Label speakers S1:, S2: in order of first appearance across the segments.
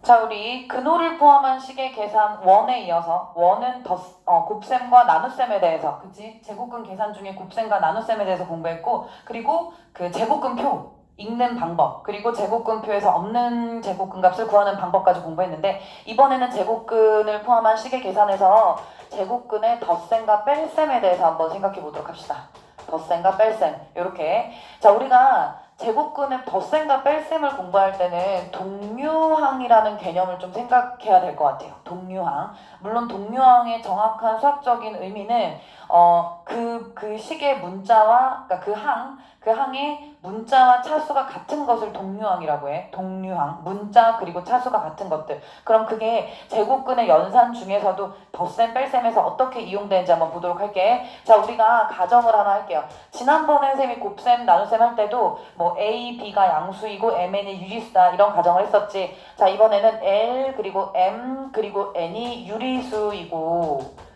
S1: 자, 우리 근호를 포함한 식의 계산 1에 이어서 1은 곱셈과 나눗셈에 대해서, 그치? 제곱근 계산 중에 곱셈과 나눗셈에 대해서 공부했고, 그리고 그 제곱근표 읽는 방법, 그리고 제곱근표에서 없는 제곱근 값을 구하는 방법까지 공부했는데, 이번에는 제곱근을 포함한 식의 계산에서 제곱근의 덧셈과 뺄셈에 대해서 한번 생각해 보도록 합시다. 덧셈과 뺄셈, 요렇게. 자, 우리가 제곱근의 덧셈과 뺄셈을 공부할 때는 동류항이라는 개념을 좀 생각해야 될 것 같아요. 동류항. 물론 동류항의 정확한 수학적인 의미는 그 식의 문자와, 그러니까 그 항의 문자와 차수가 같은 것을 동류항이라고 해. 동류항. 문자 그리고 차수가 같은 것들. 그럼 그게 제곱근의 연산 중에서도 덧셈 뺄셈에서 어떻게 이용되는지 한번 보도록 할게. 자, 우리가 가정을 하나 할게요. 지난번에 쌤이 곱셈 나눗셈 할 때도 뭐 A, B가 양수이고 MN이 유리수다 이런 가정을 했었지. 자, 이번에는 L 그리고 M 그리고 N이 유리수이고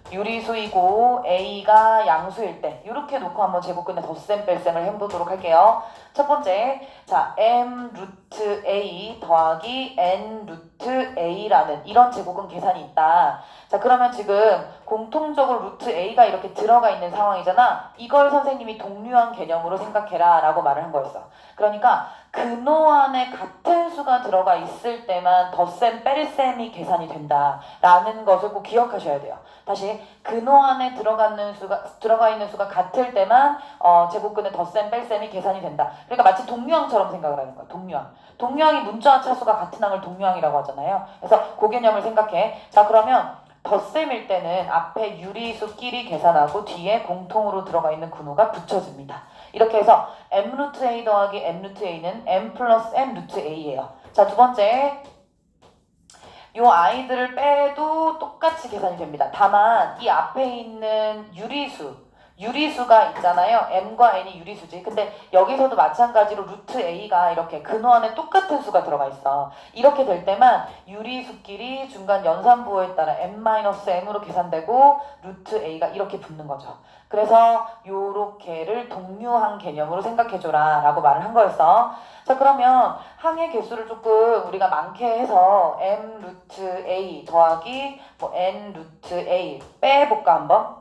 S1: A가 양수일 때 이렇게 놓고 한번 제곱근의 덧셈 뺄셈을 해보도록 할게요. 첫 번째, 자, M 루트 A 더하기 N 루트 A라는 이런 제곱근 계산이 있다. 자, 그러면 지금 공통적으로 루트 A가 이렇게 들어가 있는 상황이잖아. 이걸 선생님이 동류항 개념으로 생각해라 라고 말을 한 거였어. 그러니까 근호 안에 같은 수가 들어가 있을 때만 덧셈 뺄셈이 계산이 된다 라는 것을 꼭 기억하셔야 돼요. 다시, 근호 안에 들어가 있는 수가 같을 때만 제곱근의 덧셈 뺄셈이 계산이 된다. 그러니까 마치 동류항처럼 생각을 하는 거야. 동류항이 문자와 차수가 같은 항을 동류항이라고 하잖아요. 그래서 그 개념을 생각해. 자, 그러면 덧셈일 때는 앞에 유리수끼리 계산하고 뒤에 공통으로 들어가 있는 근호가 붙여집니다. 이렇게 해서 m 루트 a 더하기 m 루트 a는 m 플러스 n 루트 a예요. 자, 두 번째, 요 아이들을 빼도 똑같이 계산이 됩니다. 다만 이 앞에 있는 유리수가 있잖아요. m과 n이 유리수지. 근데 여기서도 마찬가지로 루트 a가 이렇게 근호 안에 똑같은 수가 들어가 있어. 이렇게 될 때만 유리수끼리 중간 연산부호에 따라 m-m으로 계산되고 루트 a가 이렇게 붙는 거죠. 그래서 요렇게를 동류항 개념으로 생각해줘라 라고 말을 한 거였어. 자, 그러면 항의 개수를 조금 우리가 많게 해서 m 루트 a 더하기 뭐 n 루트 a 빼볼까 한번?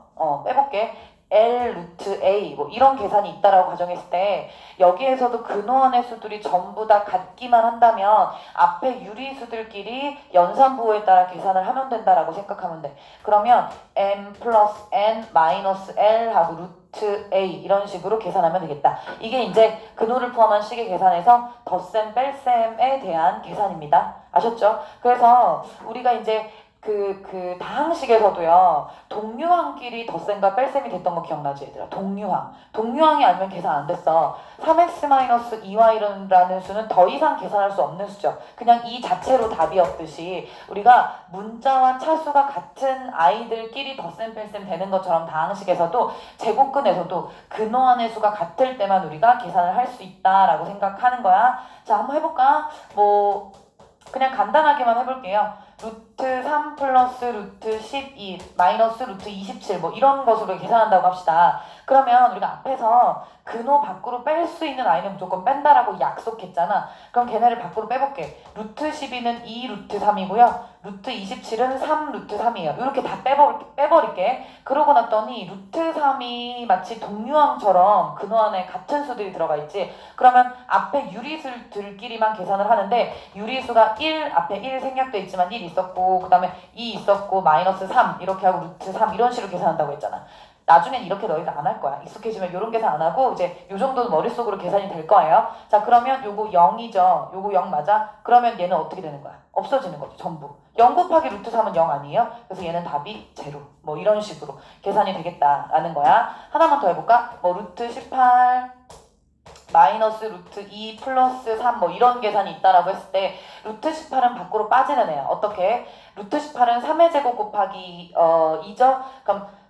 S1: 빼볼게. L 루트 A 뭐 이런 계산이 있다라고 가정했을 때 여기에서도 근호안의 수들이 전부 다 같기만 한다면 앞에 유리수들끼리 연산부호에 따라 계산을 하면 된다라고 생각하면 돼. 그러면 M 플러스 N 마이너스 L 하고 루트 A 이런 식으로 계산하면 되겠다. 이게 이제 근호를 포함한 식의 계산에서 덧셈 뺄셈에 대한 계산입니다. 아셨죠? 그래서 우리가 이제 그 다항식에서도요 동류항끼리 덧셈과 뺄셈이 됐던 거 기억나지 얘들아? 동류항이 아니면 계산 안 됐어. 3x-2y라는 수는 더 이상 계산할 수 없는 수죠. 그냥 이 자체로 답이었듯이 우리가 문자와 차수가 같은 아이들끼리 덧셈 뺄셈 되는 것처럼 다항식에서도 제곱근에서도 근호 안의 수가 같을 때만 우리가 계산을 할 수 있다라고 생각하는 거야. 자, 한번 해볼까? 뭐 그냥 간단하게만 해볼게요. 루트 3 플러스 루트 12 마이너스 루트 27 뭐 이런 것으로 계산한다고 합시다. 그러면 우리가 앞에서 근호 밖으로 뺄 수 있는 아이는 무조건 뺀다라고 약속했잖아. 그럼 걔네를 밖으로 빼볼게. 루트 12는 2 루트 3이고요. 루트 27은 3 루트 3이에요. 이렇게 다 빼버릴게. 그러고 났더니 루트 3이 마치 동류항처럼 근호 안에 같은 수들이 들어가 있지. 그러면 앞에 유리수들끼리만 계산을 하는데 유리수가 1 앞에 1 생략돼 있지만 1 있었고 그 다음에 2 있었고 마이너스 3 이렇게 하고 루트 3 이런 식으로 계산한다고 했잖아. 나중엔 이렇게 너희가 안 할 거야. 익숙해지면 이런 계산 안 하고 이제 요 정도는 머릿속으로 계산이 될 거예요. 자, 그러면 요거 0이죠. 요거 0 맞아? 그러면 얘는 어떻게 되는 거야? 없어지는 거죠. 전부. 0 곱하기 루트 3은 0 아니에요? 그래서 얘는 답이 0. 뭐 이런 식으로 계산이 되겠다라는 거야. 하나만 더 해볼까? 뭐 루트 18 마이너스 루트 2 플러스 3 뭐 이런 계산이 있다라고 했을 때 루트 18은 밖으로 빠지는 애야. 어떻게? 루트 18은 3의 제곱 곱하기 2죠?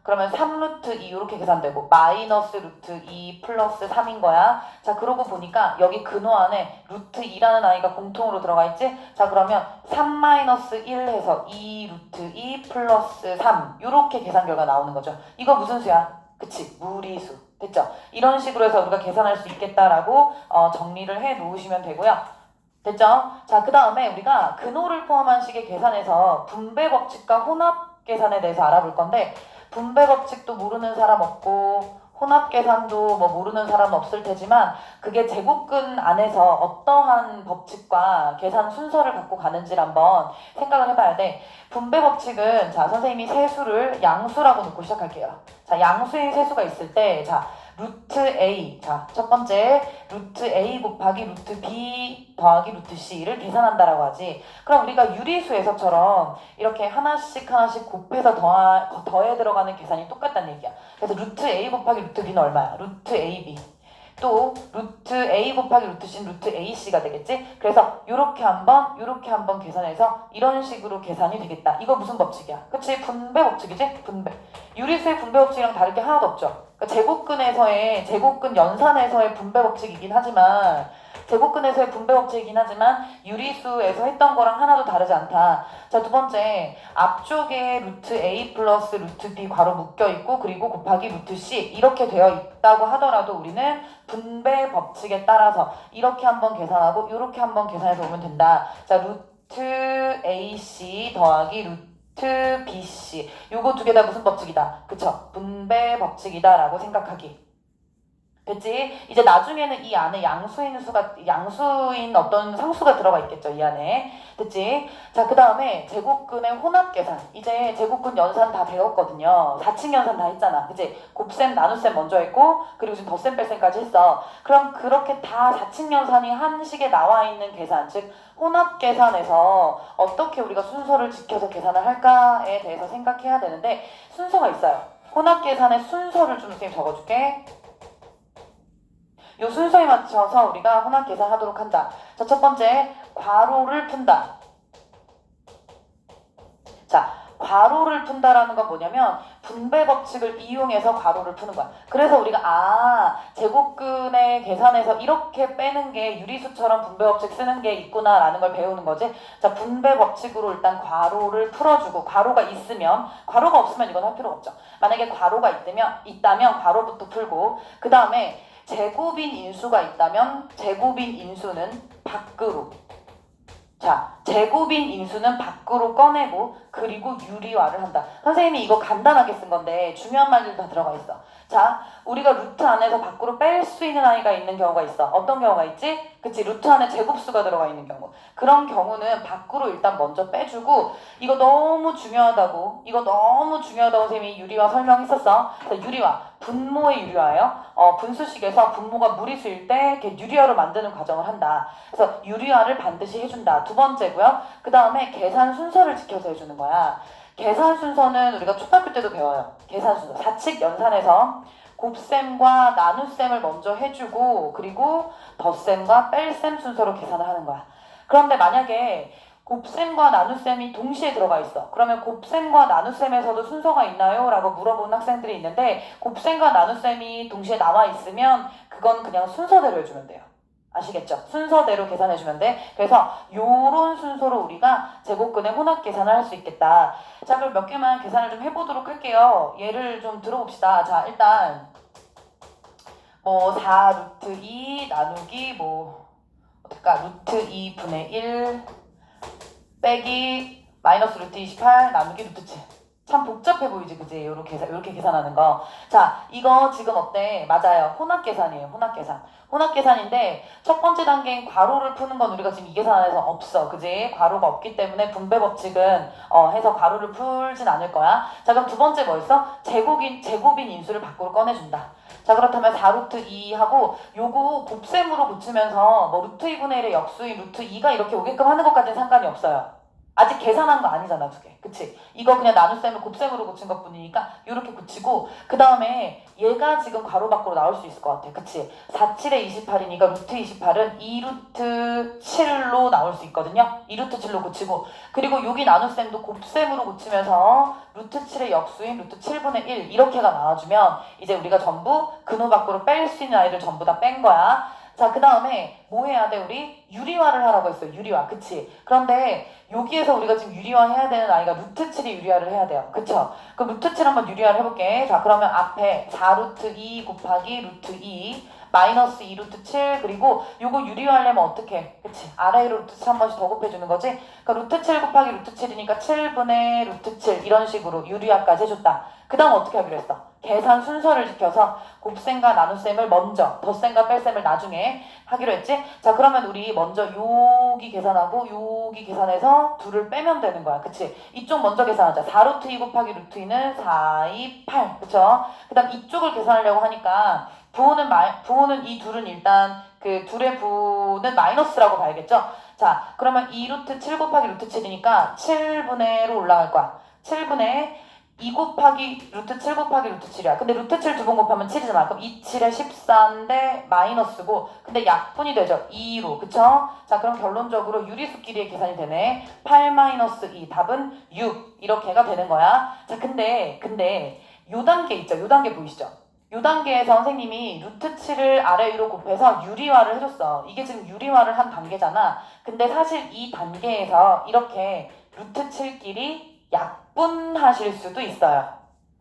S1: 그러면 3 루트 2 이렇게 계산되고 마이너스 루트 2 플러스 3인 거야. 자, 그러고 보니까 여기 근호 안에 루트 2라는 아이가 공통으로 들어가 있지? 자, 그러면 3 마이너스 1 해서 2 루트 2 플러스 3 이렇게 계산 결과 나오는 거죠. 이거 무슨 수야? 그치? 무리수. 됐죠? 이런 식으로 해서 우리가 계산할 수 있겠다라고 정리를 해 놓으시면 되고요. 됐죠? 자, 그 다음에 우리가 근호를 포함한 식의 계산에서 분배 법칙과 혼합 계산에 대해서 알아볼 건데, 분배 법칙도 모르는 사람 없고 혼합 계산도 뭐 모르는 사람 없을 테지만, 그게 제곱근 안에서 어떠한 법칙과 계산 순서를 갖고 가는지를 한번 생각을 해봐야 돼. 분배 법칙은, 자, 선생님이 세수를 양수라고 놓고 시작할게요. 자, 양수인 세수가 있을 때, 자, 루트 A, 자, 첫 번째 루트 A 곱하기 루트 B 더하기 루트 C를 계산한다라고 하지. 그럼 우리가 유리수에서처럼 이렇게 하나씩 하나씩 곱해서 더해 들어가는 계산이 똑같다는 얘기야. 그래서 루트 A 곱하기 루트 B는 얼마야? 루트 AB. 또 루트 A 곱하기 루트 C는 루트 AC가 되겠지? 그래서 요렇게 한번 계산해서 이런 식으로 계산이 되겠다. 이거 무슨 법칙이야? 그치? 분배 법칙이지? 분배. 유리수의 분배 법칙이랑 다를 게 하나도 없죠. 그러니까 제곱근 연산에서의 분배 법칙이긴 하지만, 제곱근에서의 분배 법칙이긴 하지만 유리수에서 했던 거랑 하나도 다르지 않다. 자, 두 번째, 앞쪽에 루트 A 플러스 루트 B 괄호 묶여 있고, 그리고 곱하기 루트 C 이렇게 되어 있다고 하더라도 우리는 분배 법칙에 따라서 이렇게 한번 계산하고 이렇게 한번 계산해서 오면 된다. 자, 루트 AC 더하기 루트 BC, 요거 두 개 다 무슨 법칙이다? 그쵸? 분배 법칙이다 라고 생각하기. 됐지? 이제 나중에는 이 안에 양수인 어떤 상수가 들어가 있겠죠, 이 안에. 됐지? 자, 그 다음에 제곱근의 혼합 계산. 이제 제곱근 연산 다 배웠거든요. 4층 연산 다 했잖아. 그치? 곱셈, 나눗셈 먼저 했고, 그리고 지금 덧셈, 뺄셈까지 했어. 그럼 그렇게 다 4층 연산이 한 식에 나와 있는 계산, 즉, 혼합 계산에서 어떻게 우리가 순서를 지켜서 계산을 할까에 대해서 생각해야 되는데, 순서가 있어요. 혼합 계산의 순서를 좀 선생님 적어줄게. 요 순서에 맞춰서 우리가 혼합 계산하도록 한다. 자, 첫 번째, 괄호를 푼다. 자, 괄호를 푼다라는 건 뭐냐면 분배 법칙을 이용해서 괄호를 푸는 거야. 그래서 우리가 제곱근의 계산에서 이렇게 빼는 게 유리수처럼 분배 법칙 쓰는 게 있구나라는 걸 배우는 거지. 자, 분배 법칙으로 일단 괄호를 풀어주고, 괄호가 있으면, 괄호가 없으면 이건 할 필요가 없죠. 만약에 괄호가 있다면 괄호부터 풀고, 그 다음에 제곱인 인수가 있다면 제곱인 인수는 밖으로, 자, 제곱인 인수는 밖으로 꺼내고, 그리고 유리화를 한다. 선생님이 이거 간단하게 쓴 건데 중요한 말들 다 들어가 있어. 자, 우리가 루트 안에서 밖으로 뺄 수 있는 아이가 있는 경우가 있어. 어떤 경우가 있지? 그치, 루트 안에 제곱수가 들어가 있는 경우. 그런 경우는 밖으로 일단 먼저 빼주고, 이거 너무 중요하다고 선생님이 유리화 설명했었어. 자, 유리화, 분모의 유리화예요. 분수식에서 분모가 무리수일 때 이렇게 유리화로 만드는 과정을 한다. 그래서 유리화를 반드시 해준다. 두 번째고요. 그 다음에 계산 순서를 지켜서 해주는 거야. 계산 순서는 우리가 초등학교 때도 배워요. 계산 순서. 사칙 연산에서 곱셈과 나눗셈을 먼저 해주고, 그리고 덧셈과 뺄셈 순서로 계산을 하는 거야. 그런데 만약에 곱셈과 나눗셈이 동시에 들어가 있어. 그러면 곱셈과 나눗셈에서도 순서가 있나요? 라고 물어보는 학생들이 있는데, 곱셈과 나눗셈이 동시에 나와 있으면 그건 그냥 순서대로 해주면 돼요. 아시겠죠? 순서대로 계산해주면 돼. 그래서 요런 순서로 우리가 제곱근의 혼합 계산을 할 수 있겠다. 자, 그럼 몇 개만 계산을 좀 해보도록 할게요. 예를 좀 들어봅시다. 자, 일단 4 루트 2 나누기 어떨까? 루트 2분의 1 빼기 마이너스 루트 28 나누기 루트 7. 참 복잡해 보이지, 그지? 이렇게 계산하는 거. 자, 이거 지금 어때? 맞아요. 혼합 계산이에요. 혼합 계산. 혼합 계산인데 첫 번째 단계인 괄호를 푸는 건 우리가 지금 이 계산에서 없어. 그지? 괄호가 없기 때문에 분배 법칙은 해서 괄호를 풀진 않을 거야. 자, 그럼 두 번째 뭐였어? 제곱인 인수를 밖으로 꺼내준다. 자, 그렇다면 4루트 2하고 요거 곱셈으로 붙이면서 루트 2분의 1의 역수인 루트 2가 이렇게 오게끔 하는 것까지는 상관이 없어요. 아직 계산한 거 아니잖아, 두 개. 그치? 이거 그냥 나눗셈을 곱셈으로 붙인 것 뿐이니까 이렇게 붙이고, 그 다음에 얘가 지금 괄호 밖으로 나올 수 있을 것 같아. 그치? 4, 7에 28이니까 루트 28은 2루트 7로 나올 수 있거든요. 2루트 7로 고치고, 그리고 여기 나눗셈도 곱셈으로 고치면서 루트 7의 역수인 루트 7분의 1 이렇게가 나와주면 이제 우리가 전부 근호 밖으로 뺄 수 있는 아이들 전부 다 뺀 거야. 자, 그 다음에 뭐 해야 돼? 우리 유리화를 하라고 했어요. 유리화. 그치? 그런데 여기에서 우리가 지금 유리화 해야 되는 아이가 루트 7이 유리화를 해야 돼요. 그쵸? 그럼 루트 7 한번 유리화를 해볼게. 자, 그러면 앞에 4루트 2 곱하기 루트 2 마이너스 2 루트 7 그리고 요거 유리화하려면 어떻게 해? 그치? 아래로 루트 7 한 번씩 더 곱해주는 거지? 그러니까 루트 7 곱하기 루트 7이니까 7분의 루트 7 이런 식으로 유리화까지 해줬다. 그 다음 어떻게 하기로 했어? 계산 순서를 지켜서 곱셈과 나눗셈을 먼저, 덧셈과 뺄셈을 나중에 하기로 했지? 자, 그러면 우리 먼저 여기 계산하고 여기 계산해서 둘을 빼면 되는 거야. 그치? 이쪽 먼저 계산하자. 4루트 2 곱하기 루트 2는 4, 2, 8. 그쵸? 그 다음 이쪽을 계산하려고 하니까 부호는 이 둘은 일단 그 둘의 부는 마이너스라고 봐야겠죠? 자, 그러면 2루트 7 곱하기 루트 7이니까 7분의로 올라갈 거야. 7분의 2 곱하기 루트 7 곱하기 루트 7이야. 근데 루트 7 두 번 곱하면 7이잖아. 그럼 2, 7에 14인데 마이너스고 근데 약분이 되죠. 2로. 그쵸? 자, 그럼 결론적으로 유리수끼리의 계산이 되네. 8 마이너스 2 답은 6 이렇게가 되는 거야. 자, 근데 요 단계 있죠. 요 단계 보이시죠? 요 단계에서 선생님이 루트 7을 아래 위로 곱해서 유리화를 해줬어. 이게 지금 유리화를 한 단계잖아. 근데 사실 이 단계에서 이렇게 루트 7끼리 약분하실 수도 있어요.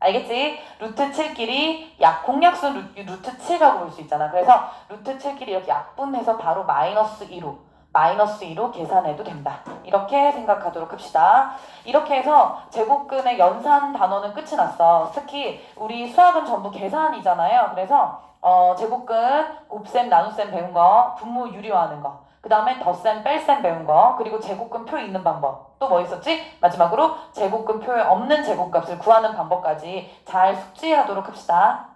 S1: 알겠지? 루트 7끼리 공약수는 루트 7이라고 볼 수 있잖아. 그래서 루트 7끼리 이렇게 약분해서 바로 마이너스 2로 계산해도 된다. 이렇게 생각하도록 합시다. 이렇게 해서 제곱근의 연산 단원은 끝이 났어. 특히 우리 수학은 전부 계산이잖아요. 그래서 제곱근, 곱셈, 나눗셈 배운 거, 분모 유리화하는 거, 그 다음에 덧셈, 뺄셈 배운 거, 그리고 제곱근 표 있는 방법. 또 뭐 있었지? 마지막으로 제곱근 표에 없는 제곱값을 구하는 방법까지 잘 숙지하도록 합시다.